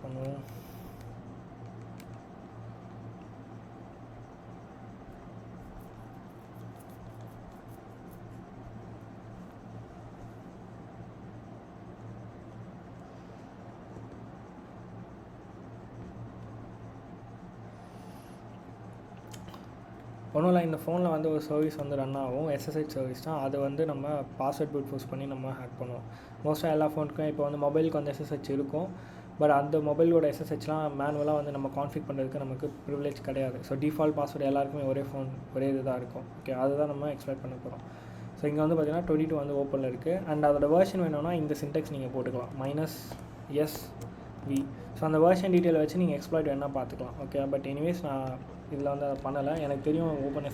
பண்ணுவோம். ஒன்றும் இல்லை, இந்த ஃபோனில் வந்து ஒரு சர்வீஸ் வந்து ரன் ஆகும், SSH சர்வீஸ் தான். அது வந்து நம்ம பாஸ்வேர்ட் ப்ரூட் ஃபோர்ஸ் பண்ணி நம்ம ஹேக் பண்ணுவோம். மோஸ்ட்டாக எல்லா ஃபோனுக்கும் இப்போ வந்து மொபைலுக்கு வந்து SSH இருக்கும். பட் அந்த மொபைலோட SSHலாம் மேனுவலாக வந்து நம்ம கான்ஃபிக் பண்ணுறதுக்கு நமக்கு ப்ரிவிலேஜ் கிடையாது. ஸோ டிஃபால்ட் பாஸ்வேர்டு எல்லாருக்குமே ஒரே இது தான் இருக்கும். ஓகே, அதுதான் நம்ம எக்ஸ்பிளைன் பண்ண போகிறோம். ஸோ இங்கே வந்து பார்த்திங்கன்னா 22 வந்து ஓப்பனில் இருக்குது. அண்ட் அதோட வெர்ஷன் வேணும்னா இந்த சின்டெக்ஸ் நீங்கள் போட்டுக்கலாம், -SV. ஸோ அந்த வெர்ஷன் டீட்டெயில் வச்சு நீங்கள் எக்ஸ்ப்ளாய்ட் வேணால் பார்த்துக்கலாம். ஓகே, பட் எனிவேஸ் நான் இதில் வந்து அதை பண்ணலை. எனக்கு தெரியும் ஓப்பன்